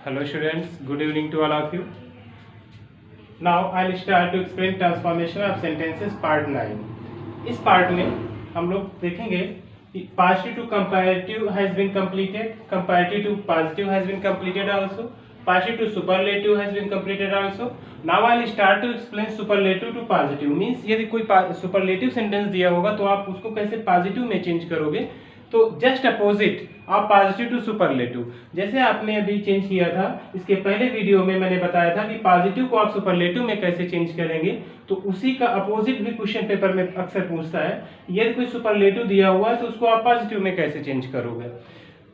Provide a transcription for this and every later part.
Hello students, good evening to all of you. Now I'll start to explain transformation of sentences part 9. इस part में हम लोग देखेंगे कि passive to comparative has been completed, comparative to positive has been completed also, passive to superlative has been completed also. Now I will start to explain superlative to positive. Means यदि कोई superlative sentence दिया होगा तो आप उसको कैसे positive में change करोगे. तो जस्ट अपोजिट आप पॉजिटिव टू सुपरलेटिव, जैसे आपने अभी चेंज किया था, इसके पहले वीडियो में मैंने बताया था कि पॉजिटिव को आप सुपरलेटिव में कैसे चेंज करेंगे. तो उसी का अपोजिट भी क्वेश्चन पेपर में अक्सर पूछता है. यदि कोई सुपरलेटिव दिया हुआ है तो उसको आप पॉजिटिव में कैसे चेंज करोगे.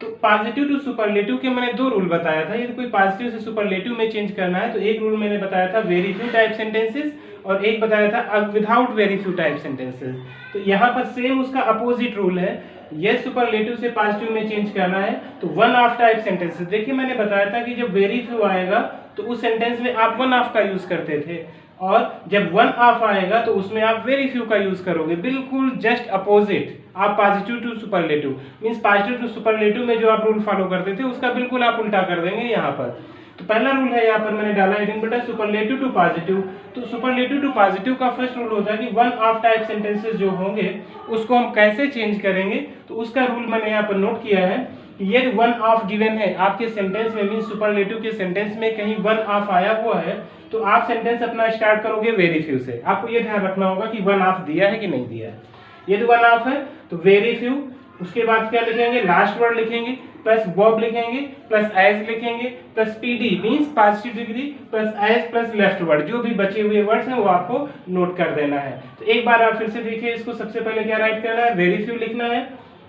तो पॉजिटिव टू सुपरलेटिव के मैंने दो रूल बताया था. यदि कोई पॉजिटिव से सुपरलेटिव में चेंज करना है तो एक रूल मैंने बताया था वेरी फ्यू टाइप सेंटेंसेस और एक बताया था without very few type sentences. तो यहाँ पर सेम उसका अपोजिट रूल है. ये सुपरलेटिव से पॉजिटिव में चेंज करना है तो वन ऑफ टाइप सेंटेंसेस. देखिए मैंने बताया था कि जब वेरी फ्यू आएगा तो उस सेंटेंस में आप वन ऑफ का यूज करते थे और जब वन ऑफ आएगा तो उसमें आप वेरी फ्यू का यूज करोगे. बिल्कुल जस्ट अपोजिट आप positive to superlative means positive to superlative में जो आप रूल फॉलो करते थे उसका बिल्कुल आप उल्टा कर देंगे यहाँ पर. तो पहला रूल है यहाँ पर मैंने डाला हेडिंग बेटा सुपरलेटिव टू पॉजिटिव. तो सुपरलेटिव टू पॉजिटिव का फर्स्ट रूल होता है कि वन ऑफ टाइप सेंटेंसेस जो होंगे उसको हम कैसे चेंज करेंगे. तो उसका रूल मैंने यहाँ पर नोट किया है कि यदि वन ऑफ गिवन है आपके सेंटेंस में मींस सुपरलेटिव के सेंटेंस में कहीं वन ऑफ आया हुआ है तो आप सेंटेंस अपना स्टार्ट करोगे वेरी फ्यू से. आपको ये ध्यान रखना होगा कि वन ऑफ दिया है कि नहीं दिया है. यदि वन ऑफ है तो वेरी फ्यू, उसके बाद क्या लिखेंगे लास्ट वर्ड लिखेंगे प्लस वर्ब लिखेंगे प्लस एज लिखेंगे plus PD means positive degree plus as plus left word. जो भी बचे हुए वर्ड्स हैं वो आपको नोट कर देना है. तो एक बार आप फिर से देखिए इसको. सबसे पहले क्या राइट करना है, वेरी फ्यू लिखना है,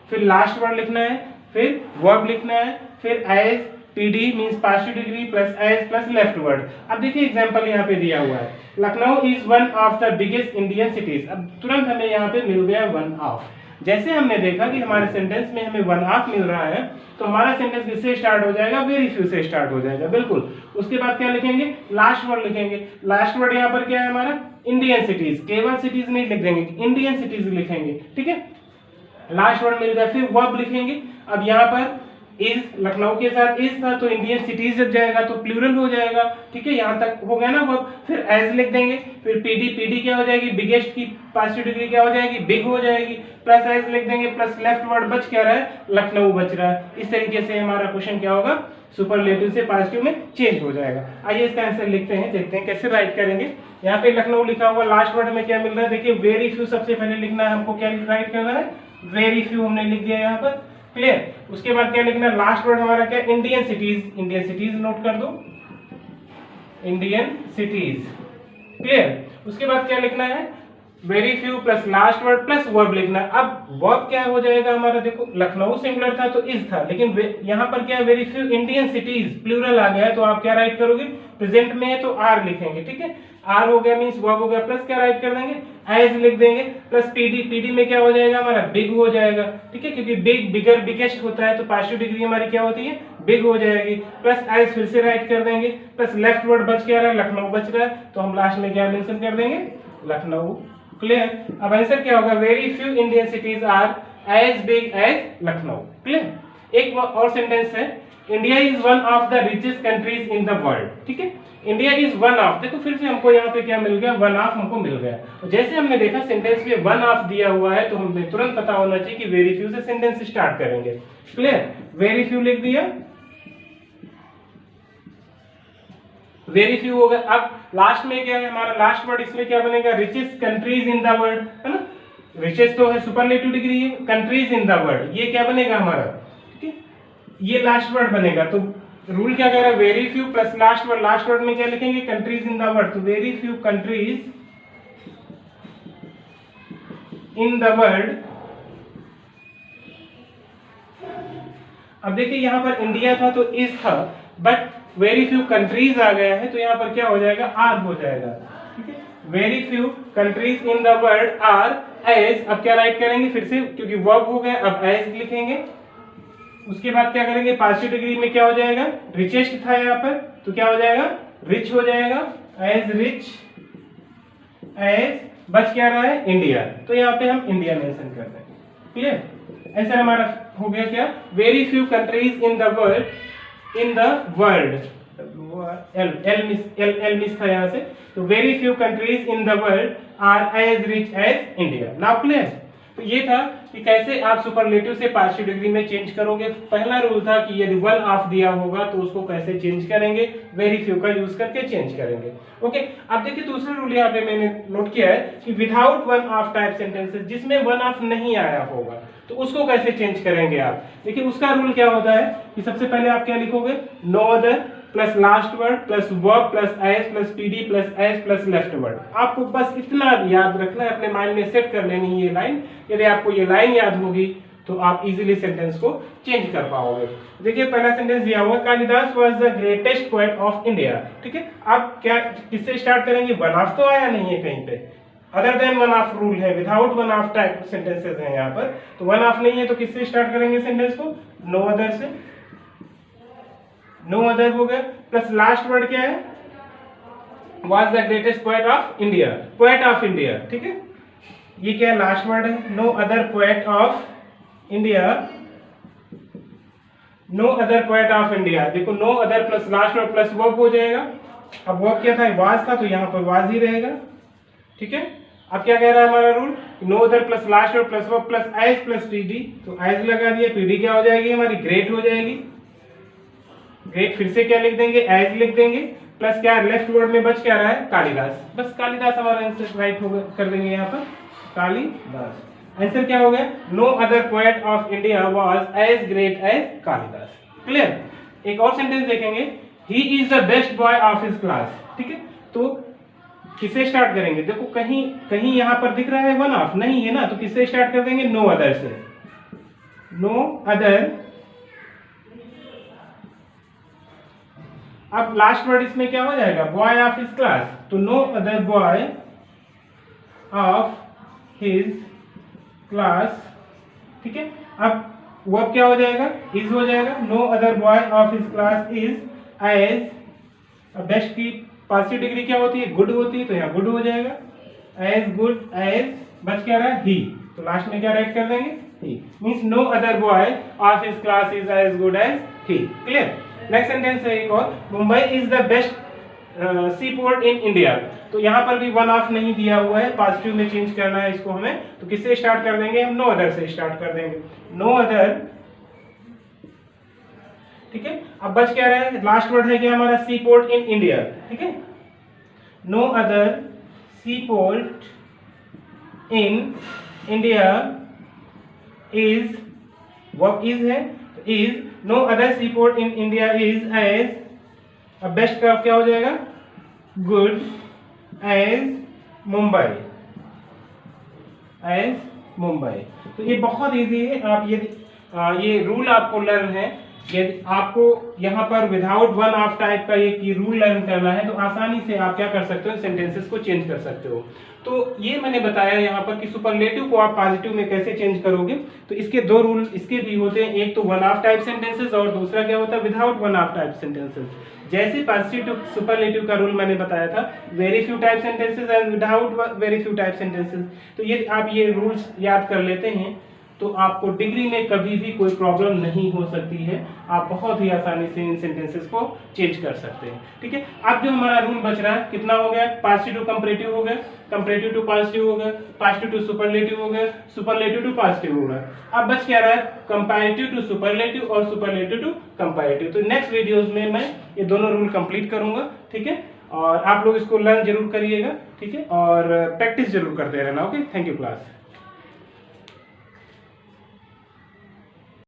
फिर लास्ट वर्ड लिखना है, फिर वर्ब लिखना है, फिर as PD means positive degree plus as plus left word. अब देखिए एग्जांपल यहाँ पे दिया हुआ है Lucknow is one of the biggest Indian cities. अब तुरंत हमें यहाँ पे मिल गया वन ऑफ. जैसे हमने देखा कि हमारे सेंटेंस में हमें वन ऑफ मिल रहा है तो हमारा सेंटेंस किससे स्टार्ट हो जाएगा, वेरी फ्यू से स्टार्ट हो जाएगा. बिल्कुल. उसके बाद क्या लिखेंगे, लास्ट वर्ड लिखेंगे. लास्ट वर्ड यहाँ पर क्या है हमारा, इंडियन सिटीज. केवल सिटीज नहीं लिख देंगे, इंडियन सिटीज लिखेंगे. ठीक है, लास्ट वर्ड मिल गया. फिर वर्ब लिखेंगे. अब यहाँ पर इज लखनऊ के साथ इज था तो इंडियन सिटीज जब जाएगा तो प्लूरल हो जाएगा. ठीक है, यहाँ तक हो गया ना वर्ब. फिर एज लिख देंगे. फिर पीडी, पीडी क्या हो जाएगी, बिगेस्ट की पॉजिटिव डिग्री क्या हो जाएगी, बिग हो जाएगी. प्लस एज लिख देंगे प्लस लेफ्ट वर्ड बच क्या रहा है, लखनऊ बच रहा है. इस तरीके से हमारा क्वेश्चन क्या होगा, सुपरलेटिव से पॉजिटिव में चेंज हो जाएगा. आइए इसका आंसर लिखते हैं, देखते हैं कैसे राइट करेंगे. यहाँ पे लखनऊ लिखा हुआ, लास्ट वर्ड में क्या मिल रहा है, देखिए वेरी फ्यू सबसे पहले लिखना है हमको. क्या राइट करना है, वेरी फ्यू हमने लिख दिया यहाँ पर. क्लियर. उसके बाद क्या लिखना है, लास्ट वर्ड हमारा क्या, Indian cities. Indian cities note कर दो, इंडियन सिटीज. क्लियर. उसके बाद क्या लिखना है, very few plus last word plus verb लिखना है. अब वर्ब क्या हो जाएगा हमारा, देखो लखनऊ सिंगुलर था तो इज था, लेकिन यहाँ पर क्या है, very few Indian cities plural आ गया है तो आप क्या राइट करोगे, प्रेजेंट में है तो आर लिखेंगे. ठीक है, आर हो गया मींस वर्ब हो गया. प्लस क्या राइट कर देंगे, एज लिख देंगे प्लस पीडी. पीडी में क्या हो जाएगा हमारा, बिग हो जाएगा. ठीक है, क्योंकि बिग बिगर बिगेस्ट होता है तो पॉजिटिव डिग्री हमारी क्या होती है, बिग हो जाएगी. प्लस एज फिर से राइट कर देंगे प्लस लेफ्ट वर्ड बच क्या रहा है, लखनऊ बच रहा है तो हम लास्ट में क्या मेंशन कर देंगे, लखनऊ. क्लियर. अब आंसर क्या होगा, very few Indian cities are as big as Lucknow. Clear. एक और सेंटेंस है, India is one of the richest countries in the world. ठीक है, इंडिया इज वन ऑफ. देखो फिर से हमको यहाँ पे क्या मिल गया, वन ऑफ हमको मिल गया. तो जैसे हमने देखा सेंटेंस में वन ऑफ दिया हुआ है तो हमें तुरंत पता होना चाहिए कि वेरी फ्यू से सेंटेंस स्टार्ट करेंगे. क्लियर. वेरी फ्यू लिख दिया, वेरी फ्यू हो गया. अब लास्ट में क्या है हमारा, लास्ट वर्ड इसमें क्या बनेगा, richest countries in the world, है ना. रिचेस्ट तो है सुपरलेटिव डिग्री है, कंट्रीज इन द वर्ल्ड ये क्या बनेगा हमारा. ठीक है, ये लास्ट वर्ड बनेगा. तो रूल क्या कह रहा है, very few plus last word में क्या लिखेंगे, कंट्रीज इन द वर्ल्ड. तो very few countries in the world. अब देखिए यहाँ पर इंडिया था तो इज था, बट वेरी फ्यू कंट्रीज आ गया है तो यहाँ पर क्या हो जाएगा, आर हो जाएगा. ठीक है, very few countries in the world are as. अब क्या राइट करेंगे फिर से, क्योंकि वर्ब हो गया अब एज लिखेंगे. उसके बाद क्या करेंगे, पॉजिटिव डिग्री में क्या हो जाएगा, रिचेस्ट था यहाँ पर तो क्या हो जाएगा, रिच हो जाएगा. एज रिच, एज बच क्या रहा है, इंडिया. तो यहाँ पे हम इंडिया मेंशन कर देंगे. क्लियर. आंसर हमारा हो गया क्या, very few countries in the world in the world, L miss था यहाँ से, तो very few countries in the world are as rich as India. Now clear? तो ये था कि कैसे आप सुपरलेटिव से पार्शियल डिग्री में चेंज करोगे। पहला रूल था कि यदि वन ऑफ दिया होगा तो उसको कैसे चेंज करेंगे, वेरी फ्यू का यूज करके चेंज करेंगे। ओके, अब देखिए दूसरा रूल यहाँ पे मैंने नोट किया है कि without one of type sentences, जिसमें वन ऑफ नहीं आया होगा तो उसको कैसे चेंज करेंगे आप। देखिए उसका रूल क्या होता है कि सबसे पहले आप क्या लिखोगे, no other plus last word plus verb plus as plus PD plus as plus left word. आपको बस इतना याद रखना है, अपने माइंड में सेट कर लेनी ये लाइन। यदि आपको ये लाइन याद होगी तो आप इजीली सेंटेंस को चेंज कर पाओगे। देखिए पहला सेंटेंस दिया हुआ, Kalidas was the greatest poet of India. ठीक है, आप क्या किससे स्टार्ट करेंगे, वन ऑफ तो आया नहीं है कहीं पे, other than one of rule है, without one of type sentences हैं यहाँ पर, तो वन ऑफ नहीं है तो किससे स्टार्ट करेंगे सेंटेंस को, नो अदर से। नो अदर हो गया, प्लस लास्ट वर्ड क्या है, was the greatest poet of India, poet of India. ठीक है, ये क्या है, लास्ट वर्ड है, no other poet of India, no other poet of India. देखो no other plus last word plus verb हो जाएगा। अब वर्ब क्या था, वाज था, तो यहाँ पर वाज ही रहेगा। ठीक है, अब क्या कह रहा है हमारा rule, no other plus last word plus verb plus as plus PD, तो एज लगा दिया, पीडी क्या हो जाएगी हमारी, ग्रेट हो जाएगी। ग्रेट फिर से क्या लिख देंगे, एज लिख देंगे, प्लस क्या लेफ्ट वर्ड में बच क्या रहा है, कालिदास। बस कालिदास हमारा आंसर राइट होगा, कर देंगे यहाँ पर कालिदास। आंसर क्या हो गया, no other poet of India was as great as Kalidas. Clear? एक और सेंटेंस देखेंगे, he is the best boy of his class. ठीक है, तो किससे स्टार्ट करेंगे, देखो कहीं कहीं यहाँ पर दिख रहा है वन ऑफ, नहीं है ना, तो किससे स्टार्ट कर देंगे, नो अदर से। नो अदर, अब लास्ट वर्ड इसमें क्या हो जाएगा, बॉय ऑफ हिज क्लास, तो no other boy of his class. ठीक है, अब वो क्या हो जाएगा, इज हो जाएगा, no other boy of his class is as. Best की पासिव डिग्री क्या होती है, गुड होती है, तो यहाँ गुड हो जाएगा, एज गुड एज, बच क्या रहा है, ही, तो लास्ट में क्या राइट कर देंगे, he. Means no other boy of his class is as good as he. Clear? Next sentence है एक और, Mumbai is the best seaport in India. तो यहाँ पर भी वन ऑफ नहीं दिया हुआ है, पॉजिटिव में चेंज करना है इसको हमें, तो किससे स्टार्ट कर देंगे हम, नो अदर से स्टार्ट कर देंगे, नो अदर। ठीक है, अब बच क्या रहा है, लास्ट वर्ड है क्या हमारा, सी पोर्ट इन इंडिया। ठीक है, no other seaport in India is, verb is है, is, no other seaport in India is as, अब बेस्ट का क्या हो जाएगा, good as Mumbai, as Mumbai. तो ये बहुत इजी है, आप ये रूल आपको लर्न है। यदि आपको यहाँ पर विदाउट वन ऑफ टाइप का ये रूल लर्न करना है तो आसानी से आप क्या कर सकते हो, सेंटेंसेस को चेंज कर सकते हो। तो ये मैंने बताया यहाँ पर कि सुपरलेटिव को आप पॉजिटिव में कैसे चेंज करोगे। तो इसके दो रूल इसके भी होते हैं, एक तो वन ऑफ टाइप सेंटेंसेस और दूसरा क्या होता है, without one of type sentences. जैसे पॉजिटिव टू सुपरलेटिव का रूल मैंने बताया था, very few type sentences and without very few type sentences. तो यदि आप ये रूल्स याद कर लेते हैं तो आपको डिग्री में कभी भी कोई प्रॉब्लम नहीं हो सकती है, आप बहुत ही आसानी से इन सेंटेंसेस को चेंज कर सकते हैं। ठीक है, अब जो हमारा रूल बच रहा है कितना हो गया, पॉजिटिव टू कंपैरेटिव हो गया, कंपैरेटिव टू पॉजिटिव हो गया, पॉजिटिव टू सुपरलेटिव हो गया, सुपरलेटिव टू पॉजिटिव हो गया। अब बच क्या रहा है, कंपैरेटिव टू सुपरलेटिव और सुपरलेटिव टू कंपैरेटिव। तो नेक्स्ट वीडियोस में मैं ये दोनों रूल कंप्लीट करूंगा। ठीक है, और आप लोग इसको लर्न जरूर करिएगा। ठीक है, और प्रैक्टिस जरूर करते रहना। Okay, thank you class.